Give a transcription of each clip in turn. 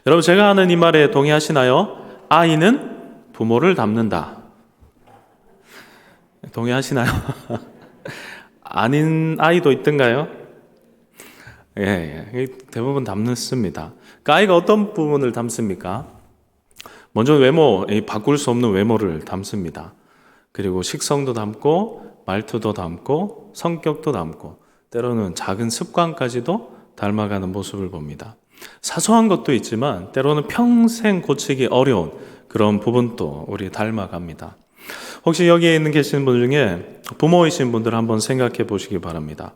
여러분, 제가 하는 이 말에 동의하시나요? 아이는 부모를 닮는다. 동의하시나요? 아닌 아이도 있던가요? 예, 대부분 닮습니다. 그 아이가 어떤 부분을 닮습니까? 먼저 외모, 바꿀 수 없는 외모를 닮습니다. 그리고 식성도 닮고, 말투도 닮고, 성격도 닮고, 때로는 작은 습관까지도 닮아가는 모습을 봅니다. 사소한 것도 있지만 때로는 평생 고치기 어려운 그런 부분도 우리 닮아갑니다. 혹시 여기에 있는 계시는 분 중에 부모이신 분들 한번 생각해 보시기 바랍니다.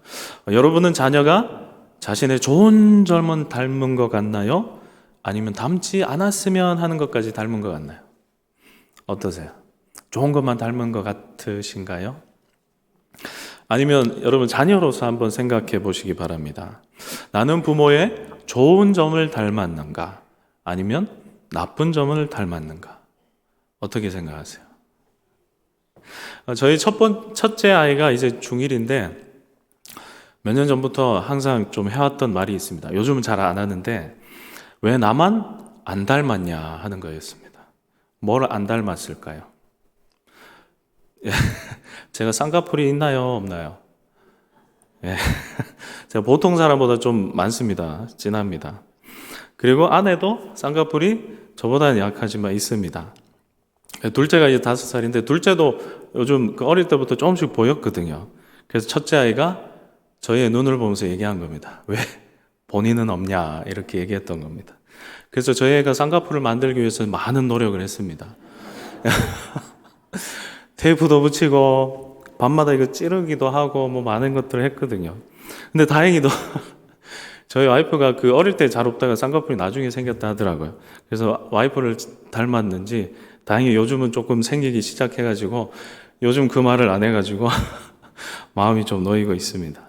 여러분은 자녀가 자신의 좋은 점은 닮은 것 같나요? 아니면 닮지 않았으면 하는 것까지 닮은 것 같나요? 어떠세요? 좋은 것만 닮은 것 같으신가요? 아니면 여러분 자녀로서 한번 생각해 보시기 바랍니다. 나는 부모의 좋은 점을 닮았는가? 아니면 나쁜 점을 닮았는가? 어떻게 생각하세요? 저희 첫째 아이가 이제 중1인데 몇 년 전부터 항상 좀 해왔던 말이 있습니다. 요즘은 잘 안 하는데 왜 나만 안 닮았냐 하는 거였습니다. 뭘 안 닮았을까요? 제가 쌍꺼풀이 있나요? 없나요? 예. 제가 보통 사람보다 좀 많습니다. 진합니다. 그리고 아내도 쌍꺼풀이 저보다는 약하지만 있습니다. 둘째가 이제 5살인데 둘째도 요즘 어릴 때부터 조금씩 보였거든요. 그래서 첫째 아이가 저의 눈을 보면서 얘기한 겁니다. 왜 본인은 없냐 이렇게 얘기했던 겁니다. 그래서 저희 애가 쌍꺼풀을 만들기 위해서 많은 노력을 했습니다. 테이프도 붙이고 밤마다 이거 찌르기도 하고 뭐 많은 것들을 했거든요. 근데 다행히도 저희 와이프가 그 어릴 때 잘 없다가 쌍꺼풀이 나중에 생겼다 하더라고요. 그래서 와이프를 닮았는지 다행히 요즘은 조금 생기기 시작해가지고 요즘 그 말을 안 해가지고 마음이 좀 놓이고 있습니다.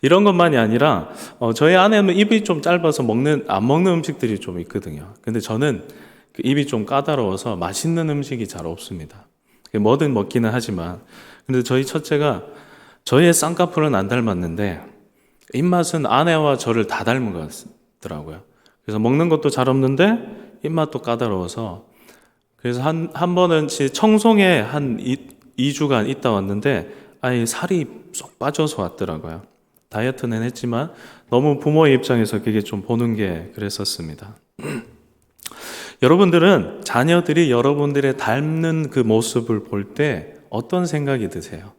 이런 것만이 아니라 저희 아내는 입이 좀 짧아서 안 먹는 음식들이 좀 있거든요. 근데 저는 그 입이 좀 까다로워서 맛있는 음식이 잘 없습니다. 뭐든 먹기는 하지만 근데 저희 첫째가 저의 쌍꺼풀은 안 닮았는데 입맛은 아내와 저를 다 닮은 것 같더라고요. 그래서 먹는 것도 잘 없는데 입맛도 까다로워서 그래서 한 번은 청송에 한 2주간 있다 왔는데 아예 살이 쏙 빠져서 왔더라고요. 다이어트는 했지만 너무 부모의 입장에서 그게 좀 보는 게 그랬었습니다. 여러분들은 자녀들이 여러분들의 닮는 그 모습을 볼 때 어떤 생각이 드세요?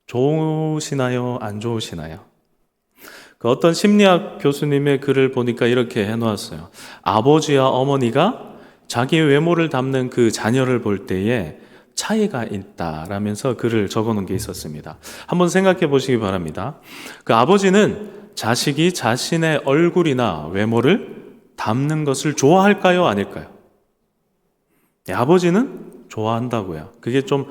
좋으시나요? 안 좋으시나요? 그 어떤 심리학 교수님의 글을 보니까 이렇게 해놓았어요. 아버지와 어머니가 자기 외모를 담는 그 자녀를 볼 때에 차이가 있다라면서 글을 적어놓은 게 있었습니다. 한번 생각해 보시기 바랍니다. 그 아버지는 자식이 자신의 얼굴이나 외모를 닮는 것을 좋아할까요? 아닐까요? 아버지는 좋아한다고요. 그게 좀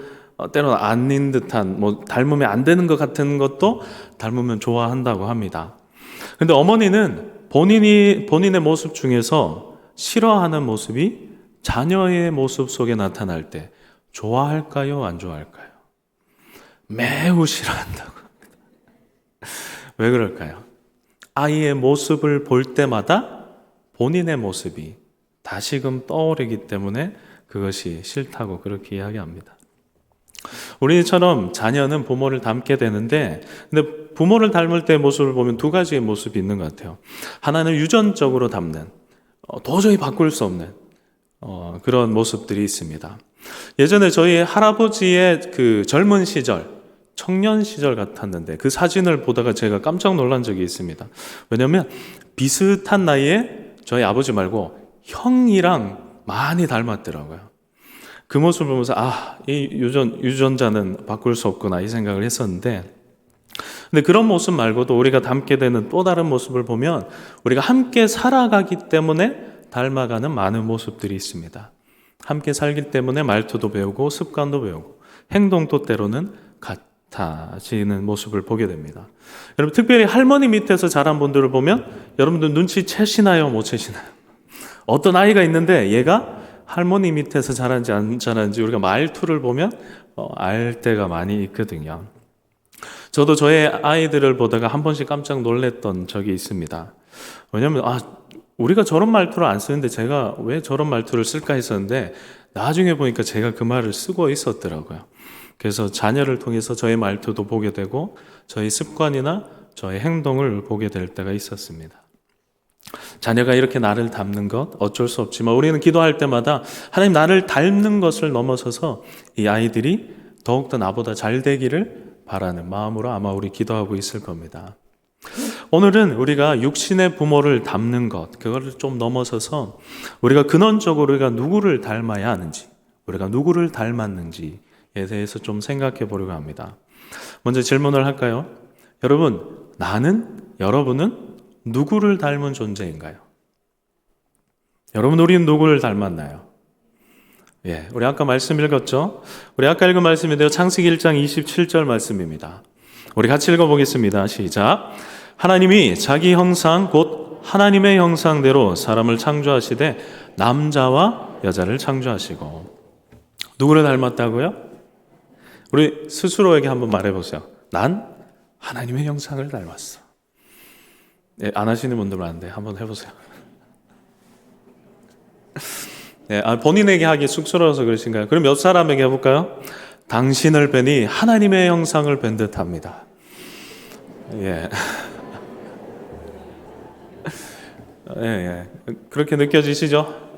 때로는 아닌 듯한 닮으면 안 되는 것 같은 것도 닮으면 좋아한다고 합니다. 근데 어머니는 본인의 모습 중에서 싫어하는 모습이 자녀의 모습 속에 나타날 때 좋아할까요? 안 좋아할까요? 매우 싫어한다고 합니다. 왜 그럴까요? 아이의 모습을 볼 때마다 본인의 모습이 다시금 떠오르기 때문에 그것이 싫다고 그렇게 이야기합니다. 우리처럼 자녀는 부모를 닮게 되는데 근데 부모를 닮을 때 모습을 보면 두 가지의 모습이 있는 것 같아요. 하나는 유전적으로 닮는 도저히 바꿀 수 없는 그런 모습들이 있습니다. 예전에 저희 할아버지의 그 젊은 시절, 청년 시절 같았는데 그 사진을 보다가 제가 깜짝 놀란 적이 있습니다. 왜냐하면 비슷한 나이에 저희 아버지 말고 형이랑 많이 닮았더라고요. 그 모습을 보면서 이 유전자는 바꿀 수 없구나 이 생각을 했었는데 근데 그런 모습 말고도 우리가 닮게 되는 또 다른 모습을 보면 우리가 함께 살아가기 때문에 닮아가는 많은 모습들이 있습니다. 함께 살기 때문에 말투도 배우고 습관도 배우고 행동도 때로는 같아지는 모습을 보게 됩니다. 여러분 특별히 할머니 밑에서 자란 분들을 보면 여러분들 눈치채시나요? 못 채시나요? 어떤 아이가 있는데 얘가 할머니 밑에서 자란지 안 자란지 우리가 말투를 보면 알 때가 많이 있거든요. 저도 저의 아이들을 보다가 한 번씩 깜짝 놀랐던 적이 있습니다. 왜냐하면 우리가 저런 말투를 안 쓰는데 제가 왜 저런 말투를 쓸까 했었는데 나중에 보니까 제가 그 말을 쓰고 있었더라고요. 그래서 자녀를 통해서 저의 말투도 보게 되고 저의 습관이나 저의 행동을 보게 될 때가 있었습니다. 자녀가 이렇게 나를 닮는 것 어쩔 수 없지만 우리는 기도할 때마다 하나님 나를 닮는 것을 넘어서서 이 아이들이 더욱더 나보다 잘 되기를 바라는 마음으로 아마 우리 기도하고 있을 겁니다. 오늘은 우리가 육신의 부모를 닮는 것, 그거를 좀 넘어서서 우리가 근원적으로 우리가 누구를 닮아야 하는지, 우리가 누구를 닮았는지에 대해서 좀 생각해 보려고 합니다. 먼저 질문을 할까요? 여러분, 여러분은 누구를 닮은 존재인가요? 여러분, 우리는 누구를 닮았나요? 예, 우리 아까 말씀 읽었죠? 우리 아까 읽은 말씀인데요. 창세기 1장 27절 말씀입니다. 우리 같이 읽어보겠습니다. 시작. 하나님이 자기 형상 곧 하나님의 형상대로 사람을 창조하시되 남자와 여자를 창조하시고. 누구를 닮았다고요? 우리 스스로에게 한번 말해보세요. 난 하나님의 형상을 닮았어. 네, 안 하시는 분들 많은데 한번 해보세요. 네, 본인에게 하기 쑥스러워서 그러신가요? 그럼 몇 사람에게 해볼까요? 당신을 뵈니 하나님의 형상을 뵌 듯합니다. 예. 예. 그렇게 느껴지시죠?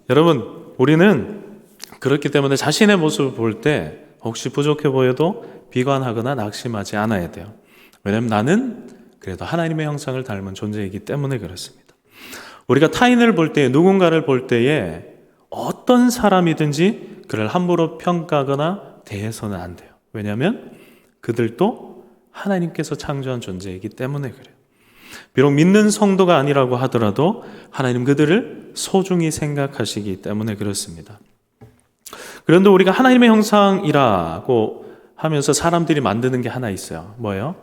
여러분, 우리는 그렇기 때문에 자신의 모습을 볼 때 혹시 부족해 보여도 비관하거나 낙심하지 않아야 돼요. 왜냐하면 나는 그래도 하나님의 형상을 닮은 존재이기 때문에 그렇습니다. 우리가 타인을 볼 때, 누군가를 볼 때에 어떤 사람이든지 그를 함부로 평가하거나 대해서는 안 돼요. 왜냐하면 그들도 하나님께서 창조한 존재이기 때문에 그래요. 비록 믿는 성도가 아니라고 하더라도 하나님 그들을 소중히 생각하시기 때문에 그렇습니다. 그런데 우리가 하나님의 형상이라고 하면서 사람들이 만드는 게 하나 있어요. 뭐예요?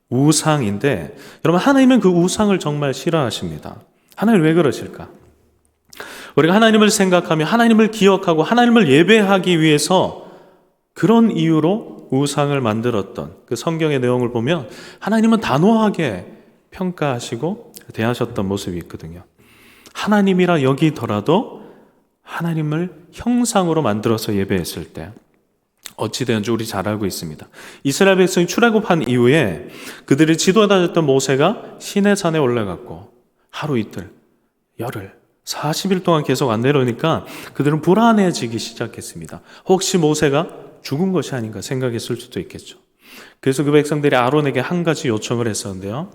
우상인데, 여러분, 하나님은 그 우상을 정말 싫어하십니다. 하나님 왜 그러실까? 우리가 하나님을 생각하며 하나님을 기억하고 하나님을 예배하기 위해서 그런 이유로 우상을 만들었던 그 성경의 내용을 보면 하나님은 단호하게 평가하시고 대하셨던 모습이 있거든요. 하나님이라 여기더라도 하나님을 형상으로 만들어서 예배했을 때 어찌되었는지 우리 잘 알고 있습니다. 이스라엘 백성이 출애굽한 이후에 그들이 지도자였던 모세가 시내산에 올라갔고 하루 이틀, 열흘, 40일 동안 계속 안 내려오니까 그들은 불안해지기 시작했습니다. 혹시 모세가 죽은 것이 아닌가 생각했을 수도 있겠죠. 그래서 그 백성들이 아론에게 한 가지 요청을 했었는데요.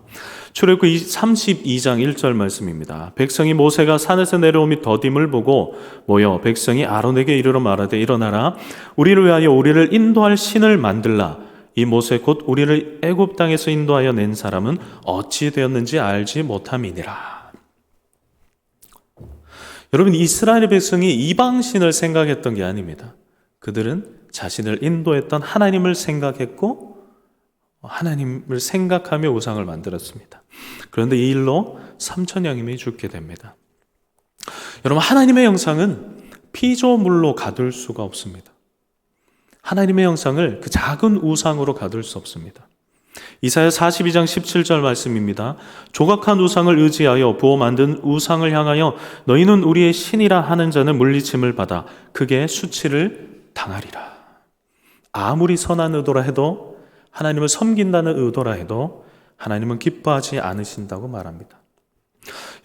출애굽기 32장 1절 말씀입니다. 백성이 모세가 산에서 내려오미 더딤을 보고 모여 백성이 아론에게 이르러 말하되 일어나라 우리를 위하여 우리를 인도할 신을 만들라. 이 모세 곧 우리를 애굽 땅에서 인도하여 낸 사람은 어찌 되었는지 알지 못함이니라. 여러분, 이스라엘 백성이 이방신을 생각했던 게 아닙니다. 그들은 자신을 인도했던 하나님을 생각했고 하나님을 생각하며 우상을 만들었습니다. 그런데 이 일로 3,000명이 죽게 됩니다. 여러분, 하나님의 형상은 피조물로 가둘 수가 없습니다. 하나님의 형상을 그 작은 우상으로 가둘 수 없습니다. 이사야 42장 17절 말씀입니다. 조각한 우상을 의지하여 부어 만든 우상을 향하여 너희는 우리의 신이라 하는 자는 물리침을 받아 크게 수치를 당하리라. 아무리 선한 의도라 해도 하나님을 섬긴다는 의도라 해도 하나님은 기뻐하지 않으신다고 말합니다.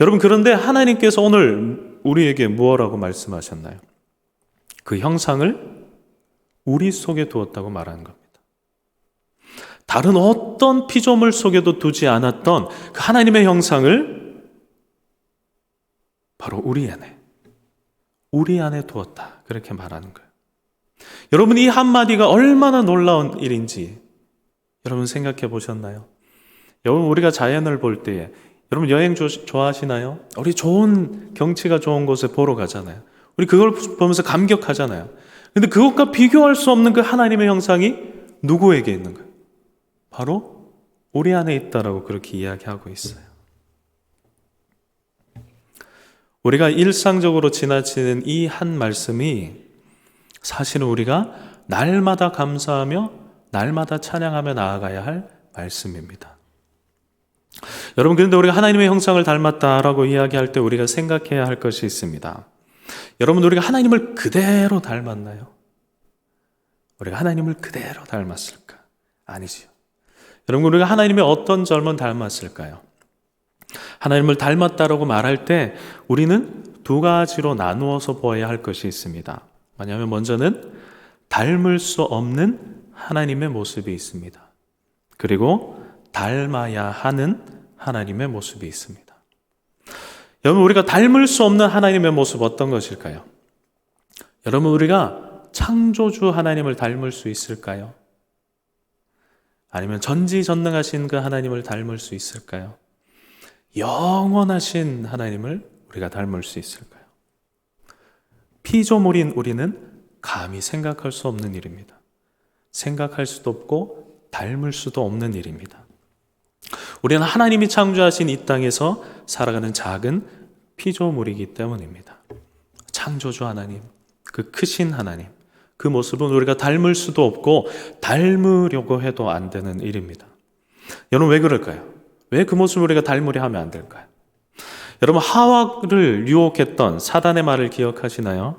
여러분, 그런데 하나님께서 오늘 우리에게 무엇라고 말씀하셨나요? 그 형상을 우리 속에 두었다고 말하는 겁니다. 다른 어떤 피조물 속에도 두지 않았던 그 하나님의 형상을 바로 우리 안에 두었다. 그렇게 말하는 거예요. 여러분, 이 한마디가 얼마나 놀라운 일인지 여러분 생각해 보셨나요? 여러분, 우리가 자연을 볼 때에 여러분 여행 좋아하시나요? 우리 좋은 경치가 좋은 곳에 보러 가잖아요. 우리 그걸 보면서 감격하잖아요. 근데 그것과 비교할 수 없는 그 하나님의 형상이 누구에게 있는 거예요? 바로 우리 안에 있다라고 그렇게 이야기하고 있어요. 우리가 일상적으로 지나치는 이 한 말씀이 사실은 우리가 날마다 감사하며 날마다 찬양하며 나아가야 할 말씀입니다. 여러분, 그런데 우리가 하나님의 형상을 닮았다라고 이야기할 때 우리가 생각해야 할 것이 있습니다. 여러분, 우리가 하나님을 그대로 닮았나요? 우리가 하나님을 그대로 닮았을까? 아니지요. 여러분, 우리가 하나님의 어떤 점을 닮았을까요? 하나님을 닮았다라고 말할 때 우리는 두 가지로 나누어서 보아야 할 것이 있습니다. 뭐냐면 먼저는 닮을 수 없는 하나님의 모습이 있습니다. 그리고 닮아야 하는 하나님의 모습이 있습니다. 여러분, 우리가 닮을 수 없는 하나님의 모습 어떤 것일까요? 여러분, 우리가 창조주 하나님을 닮을 수 있을까요? 아니면 전지전능하신 그 하나님을 닮을 수 있을까요? 영원하신 하나님을 우리가 닮을 수 있을까요? 피조물인 우리는 감히 생각할 수 없는 일입니다. 생각할 수도 없고 닮을 수도 없는 일입니다. 우리는 하나님이 창조하신 이 땅에서 살아가는 작은 피조물이기 때문입니다. 창조주 하나님, 그 크신 하나님, 그 모습은 우리가 닮을 수도 없고 닮으려고 해도 안 되는 일입니다. 여러분, 왜 그럴까요? 왜 그 모습을 우리가 닮으려 하면 안 될까요? 여러분, 하와를 유혹했던 사단의 말을 기억하시나요?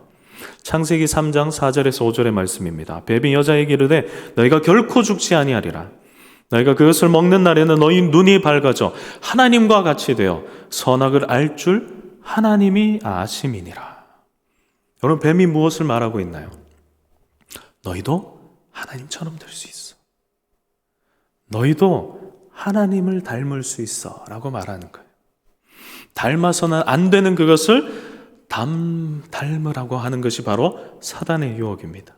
창세기 3장 4절에서 5절의 말씀입니다. 뱀이 여자에게 이르되 너희가 결코 죽지 아니하리라. 너희가 그것을 먹는 날에는 너희 눈이 밝아져 하나님과 같이 되어 선악을 알 줄 하나님이 아심이니라. 여러분, 뱀이 무엇을 말하고 있나요? 너희도 하나님처럼 될 수 있어. 너희도 하나님을 닮을 수 있어 라고 말하는 거예요. 닮아서는 안 되는 그것을 닮으라고 하는 것이 바로 사단의 유혹입니다.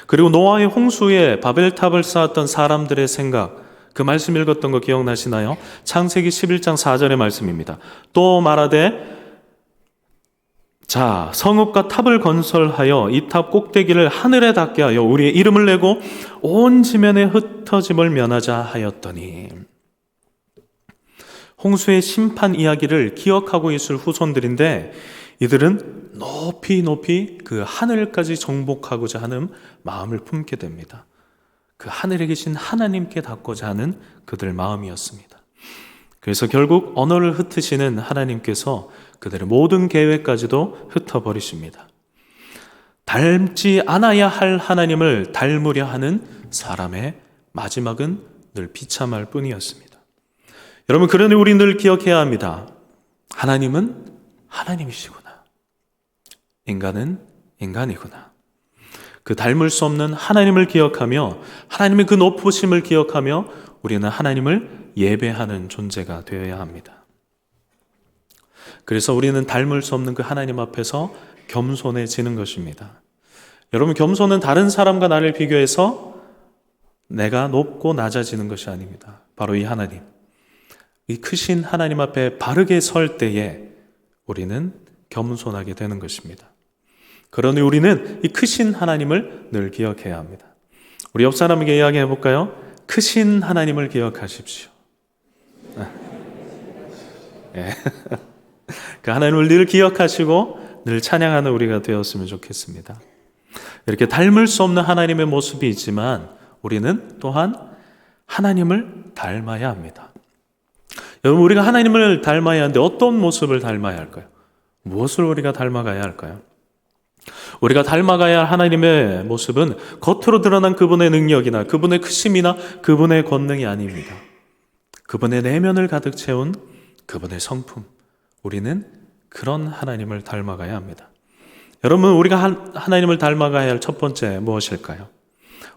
그리고 노아의 홍수에 바벨탑을 쌓았던 사람들의 생각, 그 말씀 읽었던 거 기억나시나요? 창세기 11장 4절의 말씀입니다. 또 말하되 자, 성읍과 탑을 건설하여 이 탑 꼭대기를 하늘에 닿게 하여 우리의 이름을 내고 온 지면의 흩어짐을 면하자 하였더니, 홍수의 심판 이야기를 기억하고 있을 후손들인데 이들은 높이 높이 그 하늘까지 정복하고자 하는 마음을 품게 됩니다. 그 하늘에 계신 하나님께 닿고자 하는 그들 마음이었습니다. 그래서 결국 언어를 흩으시는 하나님께서 그들의 모든 계획까지도 흩어버리십니다. 닮지 않아야 할 하나님을 닮으려 하는 사람의 마지막은 늘 비참할 뿐이었습니다. 여러분, 그러니 우리 늘 기억해야 합니다. 하나님은 하나님이시구나. 인간은 인간이구나. 그 닮을 수 없는 하나님을 기억하며 하나님의 그 높으심을 기억하며 우리는 하나님을 예배하는 존재가 되어야 합니다. 그래서 우리는 닮을 수 없는 그 하나님 앞에서 겸손해지는 것입니다. 여러분, 겸손은 다른 사람과 나를 비교해서 내가 높고 낮아지는 것이 아닙니다. 바로 이 하나님, 이 크신 하나님 앞에 바르게 설 때에 우리는 겸손하게 되는 것입니다. 그러니 우리는 이 크신 하나님을 늘 기억해야 합니다. 우리 옆 사람에게 이야기해 볼까요? 크신 하나님을 기억하십시오. 네. 그 하나님을 늘 기억하시고 늘 찬양하는 우리가 되었으면 좋겠습니다. 이렇게 닮을 수 없는 하나님의 모습이 있지만 우리는 또한 하나님을 닮아야 합니다. 여러분, 우리가 하나님을 닮아야 하는데 어떤 모습을 닮아야 할까요? 무엇을 우리가 닮아가야 할까요? 우리가 닮아가야 할 하나님의 모습은 겉으로 드러난 그분의 능력이나 그분의 크심이나 그분의 권능이 아닙니다. 그분의 내면을 가득 채운 그분의 성품, 우리는 그런 하나님을 닮아가야 합니다. 여러분, 우리가 하나님을 닮아가야 할 첫 번째 무엇일까요?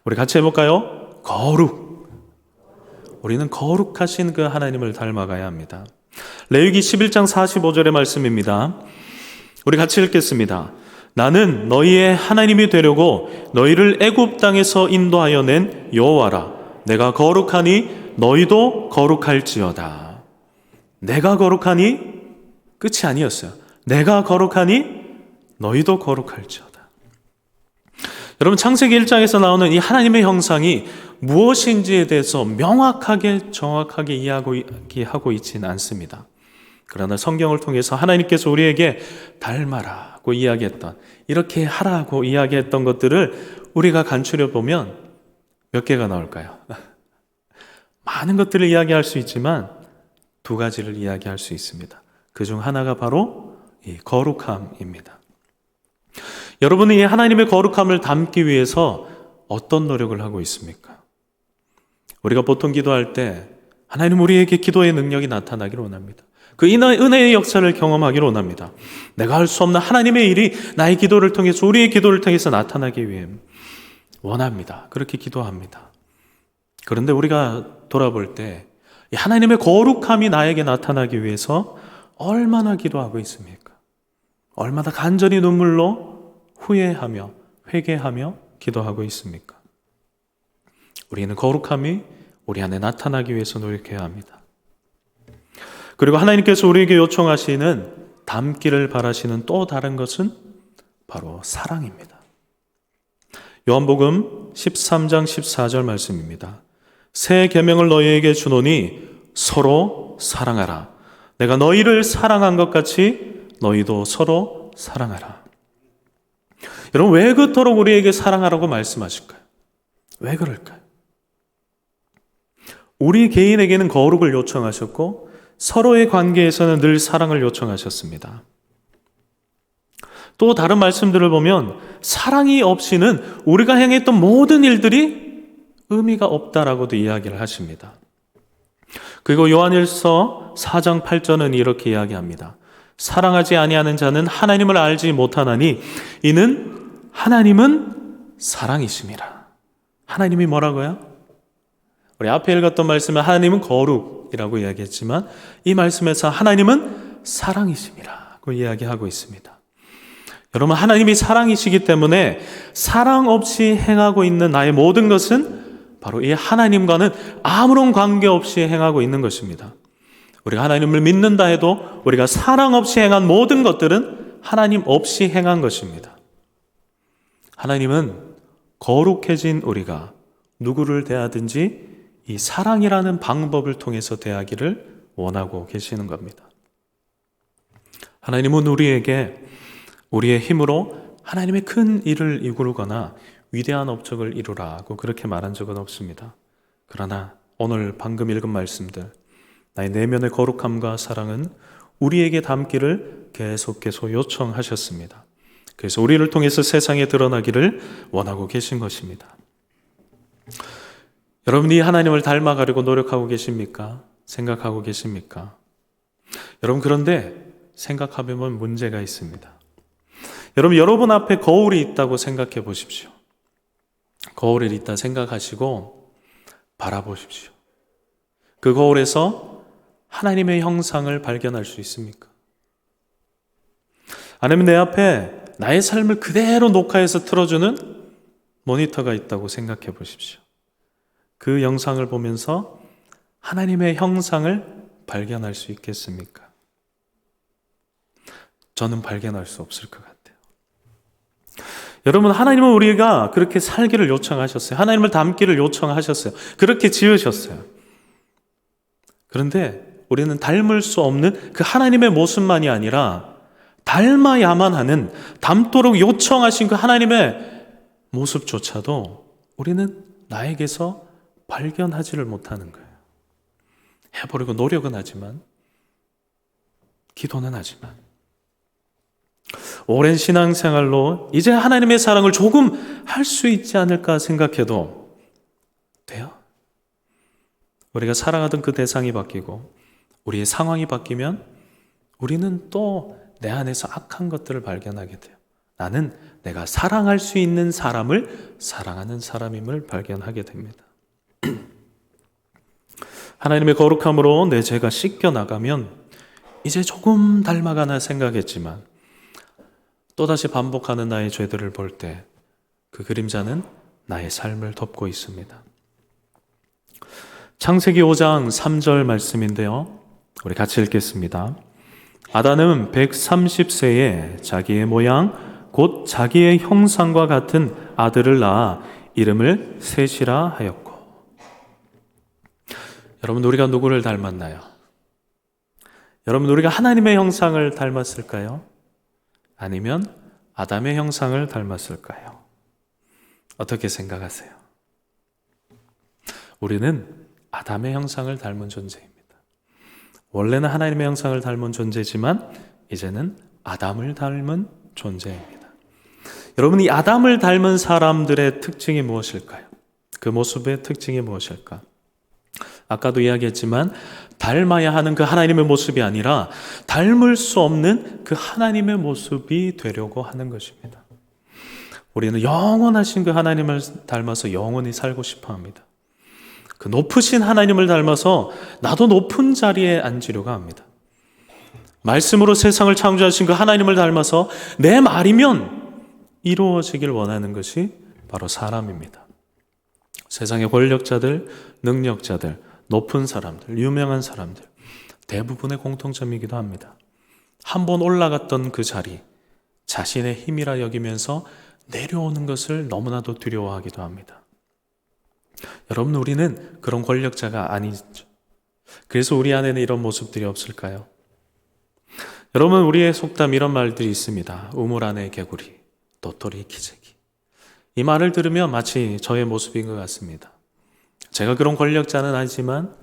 우리 같이 해볼까요? 거룩. 우리는 거룩하신 그 하나님을 닮아가야 합니다. 레위기 11장 45절의 말씀입니다. 우리 같이 읽겠습니다. 나는 너희의 하나님이 되려고 너희를 애굽 땅에서 인도하여 낸 여호와라. 내가 거룩하니 너희도 거룩할지어다. 내가 거룩하니 끝이 아니었어요. 내가 거룩하니 너희도 거룩할지어다. 여러분, 창세기 1장에서 나오는 이 하나님의 형상이 무엇인지에 대해서 명확하게 정확하게 이야기하고 있지는 않습니다. 그러나 성경을 통해서 하나님께서 우리에게 닮아라고 이야기했던, 이렇게 하라고 이야기했던 것들을 우리가 간추려 보면 몇 개가 나올까요? 많은 것들을 이야기할 수 있지만 두 가지를 이야기할 수 있습니다. 그중 하나가 바로 이 거룩함입니다. 여러분은 이 하나님의 거룩함을 담기 위해서 어떤 노력을 하고 있습니까? 우리가 보통 기도할 때 하나님 우리에게 기도의 능력이 나타나기를 원합니다. 그 은혜의 역사를 경험하기를 원합니다. 내가 할 수 없는 하나님의 일이 나의 기도를 통해서, 우리의 기도를 통해서 나타나기 위해 원합니다. 그렇게 기도합니다. 그런데 우리가 돌아볼 때 하나님의 거룩함이 나에게 나타나기 위해서 얼마나 기도하고 있습니까? 얼마나 간절히 눈물로 후회하며 회개하며 기도하고 있습니까? 우리는 거룩함이 우리 안에 나타나기 위해서 노력해야 합니다. 그리고 하나님께서 우리에게 요청하시는 닮기를 바라시는 또 다른 것은 바로 사랑입니다. 요한복음 13장 14절 말씀입니다. 새 계명을 너희에게 주노니 서로 사랑하라. 내가 너희를 사랑한 것 같이 너희도 서로 사랑하라. 여러분, 왜 그토록 우리에게 사랑하라고 말씀하실까요? 왜 그럴까요? 우리 개인에게는 거룩을 요청하셨고 서로의 관계에서는 늘 사랑을 요청하셨습니다. 또 다른 말씀들을 보면 사랑이 없이는 우리가 행했던 모든 일들이 의미가 없다라고도 이야기를 하십니다. 그리고 요한일서 4장 8절은 이렇게 이야기합니다. 사랑하지 아니하는 자는 하나님을 알지 못하나니 이는 하나님은 사랑이심이라. 하나님이 뭐라고요? 우리 앞에 읽었던 말씀은 하나님은 거룩이라고 이야기했지만 이 말씀에서 하나님은 사랑이심이라고 이야기하고 있습니다. 여러분, 하나님이 사랑이시기 때문에 사랑 없이 행하고 있는 나의 모든 것은 바로 이 하나님과는 아무런 관계없이 행하고 있는 것입니다. 우리가 하나님을 믿는다 해도 우리가 사랑 없이 행한 모든 것들은 하나님 없이 행한 것입니다. 하나님은 거룩해진 우리가 누구를 대하든지 이 사랑이라는 방법을 통해서 대하기를 원하고 계시는 겁니다. 하나님은 우리에게 우리의 힘으로 하나님의 큰 일을 이루거나 위대한 업적을 이루라고 그렇게 말한 적은 없습니다. 그러나 오늘 방금 읽은 말씀들, 나의 내면의 거룩함과 사랑은 우리에게 담기를 계속 요청하셨습니다. 그래서 우리를 통해서 세상에 드러나기를 원하고 계신 것입니다. 여러분이 하나님을 닮아가려고 노력하고 계십니까? 생각하고 계십니까? 여러분, 그런데 생각하면 문제가 있습니다. 여러분 앞에 거울이 있다고 생각해 보십시오. 거울이 있다 생각하시고 바라보십시오. 그 거울에서 하나님의 형상을 발견할 수 있습니까? 아니면 내 앞에 나의 삶을 그대로 녹화해서 틀어주는 모니터가 있다고 생각해 보십시오. 그 영상을 보면서 하나님의 형상을 발견할 수 있겠습니까? 저는 발견할 수 없을 것 같아요. 여러분, 하나님은 우리가 그렇게 살기를 요청하셨어요. 하나님을 닮기를 요청하셨어요. 그렇게 지으셨어요. 그런데 우리는 닮을 수 없는 그 하나님의 모습만이 아니라 닮아야만 하는, 닮도록 요청하신 그 하나님의 모습조차도 우리는 나에게서 발견하지를 못하는 거예요. 해보려고 노력은 하지만, 기도는 하지만, 오랜 신앙생활로 이제 하나님의 사랑을 조금 할 수 있지 않을까 생각해도 돼요? 우리가 사랑하던 그 대상이 바뀌고 우리의 상황이 바뀌면 우리는 또 내 안에서 악한 것들을 발견하게 돼요. 나는 내가 사랑할 수 있는 사람을 사랑하는 사람임을 발견하게 됩니다. 하나님의 거룩함으로 내 죄가 씻겨나가면 이제 조금 닮아가나 생각했지만 또다시 반복하는 나의 죄들을 볼 때 그 그림자는 나의 삶을 덮고 있습니다. 창세기 5장 3절 말씀인데요. 우리 같이 읽겠습니다. 아담은 130세에 자기의 모양 곧 자기의 형상과 같은 아들을 낳아 이름을 셋이라 하였고. 여러분, 우리가 누구를 닮았나요? 여러분, 우리가 하나님의 형상을 닮았을까요? 아니면 아담의 형상을 닮았을까요? 어떻게 생각하세요? 우리는 아담의 형상을 닮은 존재입니다. 원래는 하나님의 형상을 닮은 존재지만 이제는 아담을 닮은 존재입니다. 여러분, 이 아담을 닮은 사람들의 특징이 무엇일까요? 그 모습의 특징이 무엇일까? 아까도 이야기했지만 닮아야 하는 그 하나님의 모습이 아니라 닮을 수 없는 그 하나님의 모습이 되려고 하는 것입니다. 우리는 영원하신 그 하나님을 닮아서 영원히 살고 싶어 합니다. 그 높으신 하나님을 닮아서 나도 높은 자리에 앉으려고 합니다. 말씀으로 세상을 창조하신 그 하나님을 닮아서 내 말이면 이루어지길 원하는 것이 바로 사람입니다. 세상의 권력자들, 능력자들, 높은 사람들, 유명한 사람들, 대부분의 공통점이기도 합니다. 한번 올라갔던 그 자리, 자신의 힘이라 여기면서 내려오는 것을 너무나도 두려워하기도 합니다. 여러분, 우리는 그런 권력자가 아니죠. 그래서 우리 안에는 이런 모습들이 없을까요? 여러분, 우리의 속담 이런 말들이 있습니다. 우물 안에 개구리, 도토리 기재기. 이 말을 들으면 마치 저의 모습인 것 같습니다. 제가 그런 권력자는 아니지만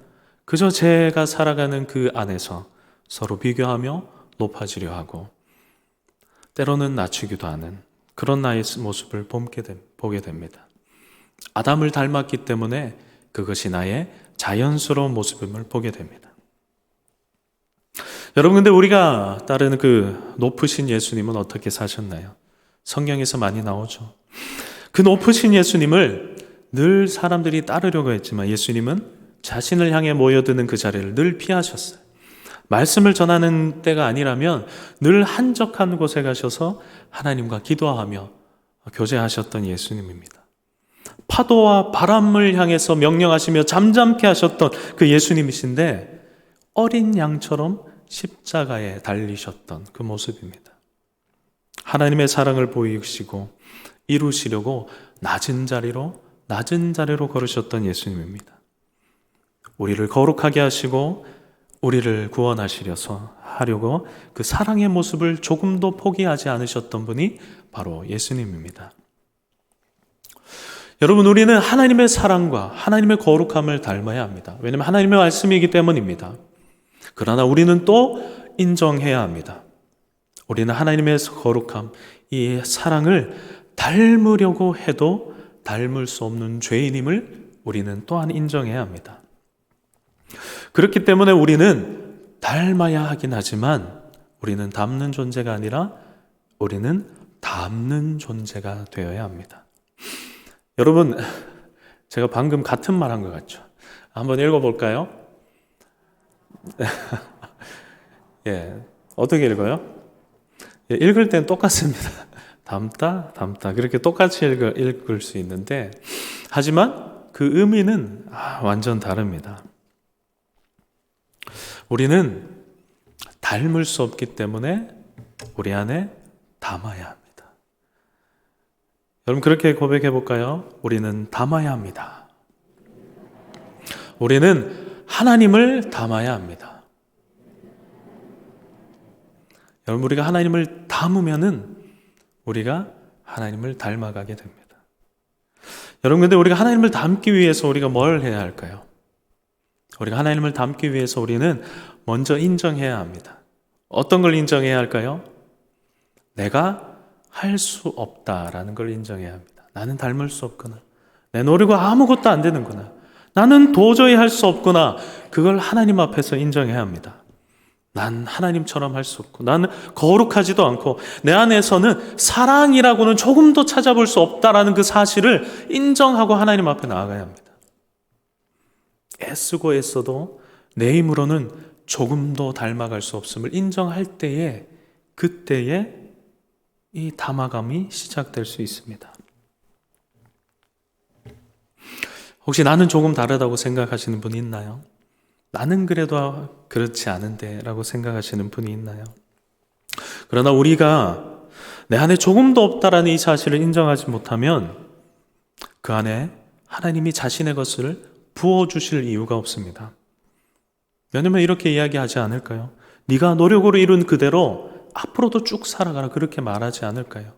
그저 제가 살아가는 그 안에서 서로 비교하며 높아지려 하고 때로는 낮추기도 하는 그런 나의 모습을 보게 됩니다. 아담을 닮았기 때문에 그것이 나의 자연스러운 모습임을 보게 됩니다. 여러분, 근데 우리가 따르는 그 높으신 예수님은 어떻게 사셨나요? 성경에서 많이 나오죠. 그 높으신 예수님을 늘 사람들이 따르려고 했지만 예수님은 자신을 향해 모여드는 그 자리를 늘 피하셨어요. 말씀을 전하는 때가 아니라면 늘 한적한 곳에 가셔서 하나님과 기도하며 교제하셨던 예수님입니다. 파도와 바람을 향해서 명령하시며 잠잠케 하셨던 그 예수님이신데 어린 양처럼 십자가에 달리셨던 그 모습입니다. 하나님의 사랑을 보이시고 이루시려고 낮은 자리로 걸으셨던 예수님입니다. 우리를 거룩하게 하시고 우리를 구원하시려고 그 사랑의 모습을 조금도 포기하지 않으셨던 분이 바로 예수님입니다. 여러분, 우리는 하나님의 사랑과 하나님의 거룩함을 닮아야 합니다. 왜냐하면 하나님의 말씀이기 때문입니다. 그러나 우리는 또 인정해야 합니다. 우리는 하나님의 거룩함, 이 사랑을 닮으려고 해도 닮을 수 없는 죄인임을 우리는 또한 인정해야 합니다. 그렇기 때문에 우리는 닮아야 하긴 하지만 우리는 닮는 존재가 아니라 우리는 닮는 존재가 되어야 합니다. 여러분, 제가 방금 같은 말 한 것 같죠? 한번 읽어볼까요? 예, 어떻게 읽어요? 예, 읽을 땐 똑같습니다. 닮다, 그렇게 똑같이 읽을 수 있는데 하지만 그 의미는 완전 다릅니다. 우리는 닮을 수 없기 때문에 우리 안에 담아야 합니다. 여러분, 그렇게 고백해 볼까요? 우리는 담아야 합니다. 우리는 하나님을 담아야 합니다. 여러분, 우리가 하나님을 담으면은 우리가 하나님을 닮아가게 됩니다. 여러분, 근데 우리가 하나님을 닮기 위해서 우리가 뭘 해야 할까요? 우리가 하나님을 닮기 위해서 우리는 먼저 인정해야 합니다. 어떤 걸 인정해야 할까요? 내가 할 수 없다라는 걸 인정해야 합니다. 나는 닮을 수 없구나. 내 노력으로 아무것도 안 되는구나. 나는 도저히 할 수 없구나. 그걸 하나님 앞에서 인정해야 합니다. 난 하나님처럼 할 수 없고 나는 거룩하지도 않고 내 안에서는 사랑이라고는 조금도 찾아볼 수 없다라는 그 사실을 인정하고 하나님 앞에 나아가야 합니다. 애쓰고 애써도 내 힘으로는 조금도 닮아갈 수 없음을 인정할 때에 그때에 이 담아감이 시작될 수 있습니다. 혹시 나는 조금 다르다고 생각하시는 분이 있나요? 나는 그래도 그렇지 않은데 라고 생각하시는 분이 있나요? 그러나 우리가 내 안에 조금도 없다라는 이 사실을 인정하지 못하면 그 안에 하나님이 자신의 것을 부어주실 이유가 없습니다. 왜냐하면 이렇게 이야기하지 않을까요? 네가 노력으로 이룬 그대로 앞으로도 쭉 살아가라, 그렇게 말하지 않을까요?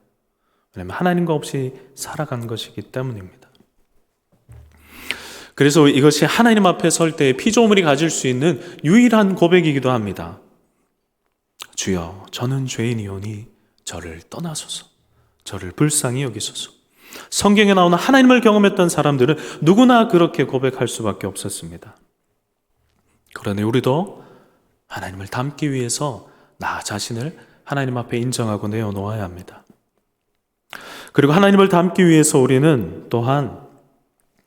왜냐하면 하나님과 없이 살아간 것이기 때문입니다. 그래서 이것이 하나님 앞에 설 때 피조물이 가질 수 있는 유일한 고백이기도 합니다. 주여, 저는 죄인이오니 저를 떠나소서. 저를 불쌍히 여기소서. 성경에 나오는 하나님을 경험했던 사람들은 누구나 그렇게 고백할 수밖에 없었습니다. 그러니 우리도 하나님을 닮기 위해서 나 자신을 하나님 앞에 인정하고 내어놓아야 합니다. 그리고 하나님을 닮기 위해서 우리는 또한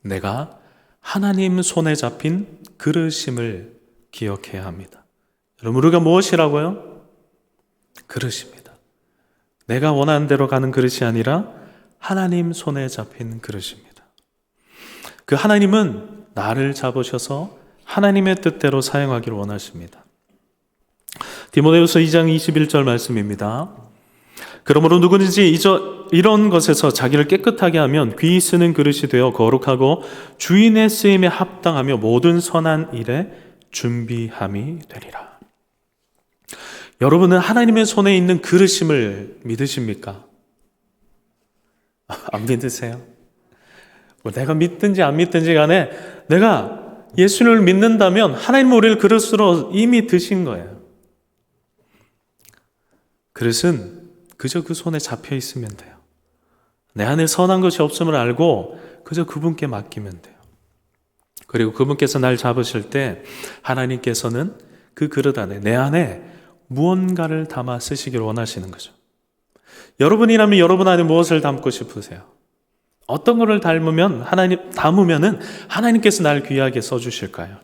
내가 하나님 손에 잡힌 그릇임을 기억해야 합니다. 여러분, 우리가 무엇이라고요? 그릇입니다. 내가 원하는 대로 가는 그릇이 아니라 하나님 손에 잡힌 그릇입니다. 그 하나님은 나를 잡으셔서 하나님의 뜻대로 사용하기를 원하십니다. 디모데후서 2장 21절 말씀입니다. 그러므로 누구든지 이런 것에서 자기를 깨끗하게 하면 귀히 쓰는 그릇이 되어 거룩하고 주인의 쓰임에 합당하며 모든 선한 일에 준비함이 되리라. 여러분은 하나님의 손에 있는 그릇임을 믿으십니까? 안 믿으세요? 내가 믿든지 안 믿든지 간에 내가 예수님을 믿는다면 하나님은 우리를 그릇으로 이미 드신 거예요. 그릇은 그저 그 손에 잡혀 있으면 돼요. 내 안에 선한 것이 없음을 알고 그저 그분께 맡기면 돼요. 그리고 그분께서 날 잡으실 때 하나님께서는 그 그릇 안에, 내 안에 무언가를 담아 쓰시기를 원하시는 거죠. 여러분이라면 여러분 안에 무엇을 담고 싶으세요? 어떤 것을 담으면은 하나님께서 날 귀하게 써주실까요?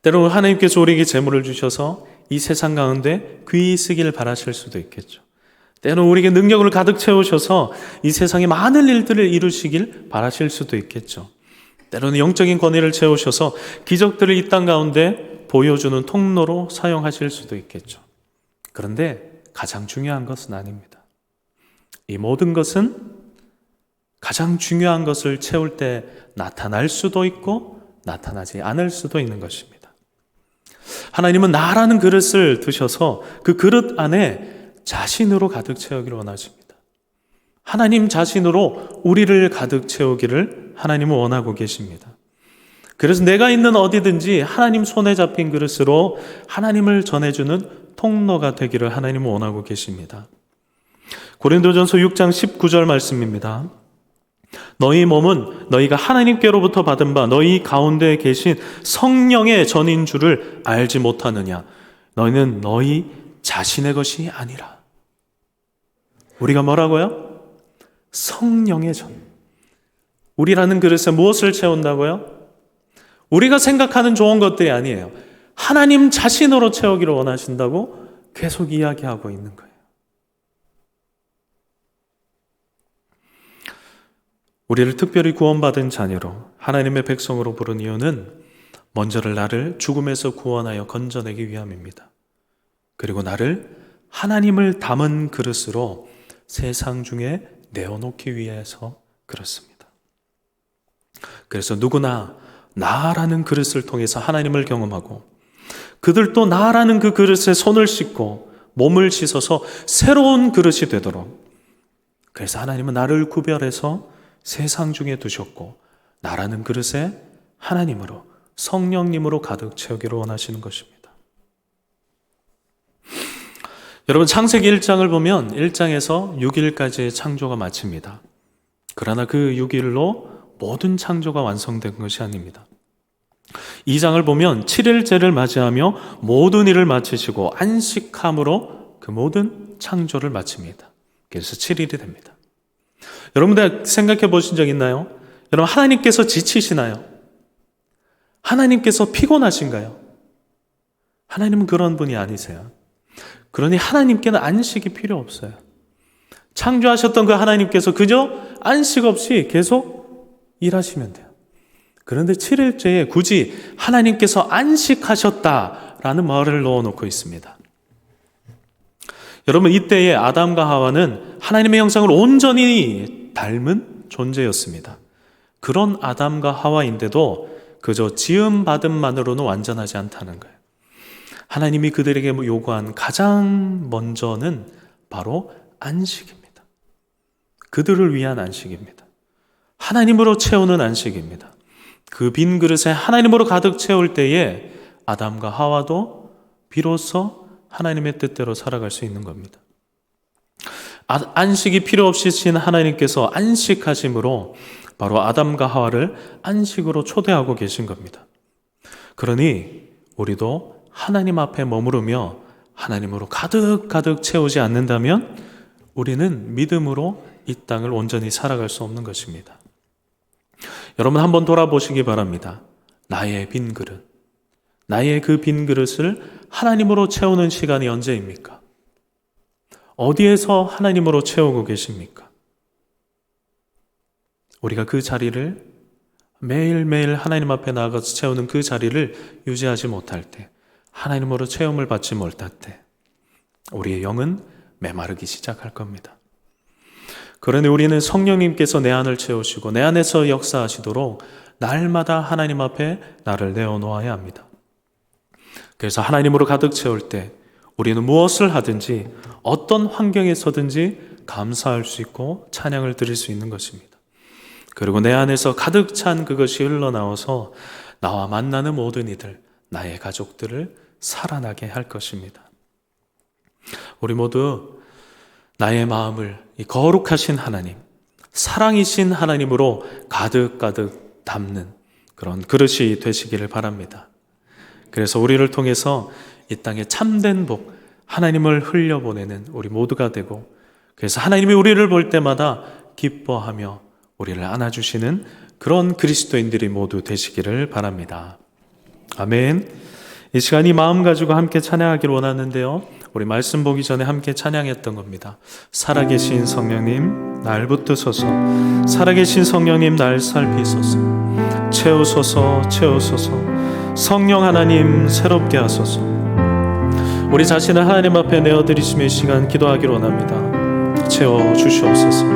때로는 하나님께서 우리에게 재물을 주셔서 이 세상 가운데 귀히 쓰기를 바라실 수도 있겠죠. 때로는 우리에게 능력을 가득 채우셔서 이 세상에 많은 일들을 이루시길 바라실 수도 있겠죠. 때로는 영적인 권위를 채우셔서 기적들을 이 땅 가운데 보여주는 통로로 사용하실 수도 있겠죠. 그런데 가장 중요한 것은 아닙니다. 이 모든 것은 가장 중요한 것을 채울 때 나타날 수도 있고 나타나지 않을 수도 있는 것입니다. 하나님은 나라는 그릇을 드셔서 그 그릇 안에 자신으로 가득 채우기를 원하십니다. 하나님 자신으로 우리를 가득 채우기를 하나님은 원하고 계십니다. 그래서 내가 있는 어디든지 하나님 손에 잡힌 그릇으로 하나님을 전해주는 통로가 되기를 하나님은 원하고 계십니다. 고린도전서 6장 19절 말씀입니다. 너희 몸은 너희가 하나님께로부터 받은 바 너희 가운데 계신 성령의 전인 줄을 알지 못하느냐. 너희는 너희 자신의 것이 아니라. 우리가 뭐라고요? 성령의 전. 우리라는 그릇에 무엇을 채운다고요? 우리가 생각하는 좋은 것들이 아니에요. 하나님 자신으로 채우기를 원하신다고 계속 이야기하고 있는 거예요. 우리를 특별히 구원받은 자녀로 하나님의 백성으로 부른 이유는 먼저를 나를 죽음에서 구원하여 건져내기 위함입니다. 그리고 나를 하나님을 담은 그릇으로 세상 중에 내어놓기 위해서 그렇습니다. 그래서 누구나 나라는 그릇을 통해서 하나님을 경험하고 그들도 나라는 그 그릇에 손을 씻고 몸을 씻어서 새로운 그릇이 되도록, 그래서 하나님은 나를 구별해서 세상 중에 두셨고 나라는 그릇에 하나님으로, 성령님으로 가득 채우기를 원하시는 것입니다. 여러분, 창세기 1장을 보면 1장에서 6일까지의 창조가 마칩니다. 그러나 그 6일로 모든 창조가 완성된 것이 아닙니다. 2장을 보면 7일째를 맞이하며 모든 일을 마치시고 안식함으로 그 모든 창조를 마칩니다. 그래서 7일이 됩니다. 여러분들 생각해 보신 적 있나요? 여러분, 하나님께서 지치시나요? 하나님께서 피곤하신가요? 하나님은 그런 분이 아니세요. 그러니 하나님께는 안식이 필요 없어요. 창조하셨던 그 하나님께서 그저 안식 없이 계속 일하시면 돼요. 그런데 7일째에 굳이 하나님께서 안식하셨다라는 말을 넣어놓고 있습니다. 여러분, 이때의 아담과 하와는 하나님의 형상을 온전히 닮은 존재였습니다. 그런 아담과 하와인데도 그저 지음받음만으로는 완전하지 않다는 거예요. 하나님이 그들에게 요구한 가장 먼저는 바로 안식입니다. 그들을 위한 안식입니다. 하나님으로 채우는 안식입니다. 그 빈 그릇에 하나님으로 가득 채울 때에 아담과 하와도 비로소 하나님의 뜻대로 살아갈 수 있는 겁니다. 안식이 필요 없이 신 하나님께서 안식하심으로 바로 아담과 하와를 안식으로 초대하고 계신 겁니다. 그러니 우리도 하나님 앞에 머무르며 하나님으로 가득 채우지 않는다면 우리는 믿음으로 이 땅을 온전히 살아갈 수 없는 것입니다. 여러분 한번 돌아보시기 바랍니다. 나의 빈 그릇, 나의 그 빈 그릇을 하나님으로 채우는 시간이 언제입니까? 어디에서 하나님으로 채우고 계십니까? 우리가 그 자리를 매일매일 하나님 앞에 나아가서 채우는 그 자리를 유지하지 못할 때, 하나님으로 체험을 받지 못할 때 우리의 영은 메마르기 시작할 겁니다. 그러니 우리는 성령님께서 내 안을 채우시고 내 안에서 역사하시도록 날마다 하나님 앞에 나를 내어놓아야 합니다. 그래서 하나님으로 가득 채울 때 우리는 무엇을 하든지 어떤 환경에서든지 감사할 수 있고 찬양을 드릴 수 있는 것입니다. 그리고 내 안에서 가득 찬 그것이 흘러나와서 나와 만나는 모든 이들, 나의 가족들을 살아나게 할 것입니다. 우리 모두 나의 마음을 이 거룩하신 하나님, 사랑이신 하나님으로 가득 담는 그런 그릇이 되시기를 바랍니다. 그래서 우리를 통해서 이 땅에 참된 복, 하나님을 흘려보내는 우리 모두가 되고, 그래서 하나님이 우리를 볼 때마다 기뻐하며 우리를 안아주시는 그런 그리스도인들이 모두 되시기를 바랍니다. 아멘. 이 시간 이 마음 가지고 함께 찬양하기를 원하는데요, 우리 말씀 보기 전에 함께 찬양했던 겁니다. 살아계신 성령님 날 붙드소서, 살아계신 성령님 날 살피소서, 채우소서 성령 하나님 새롭게 하소서. 우리 자신을 하나님 앞에 내어드리시며 이 시간 기도하기를 원합니다. 채워주시옵소서.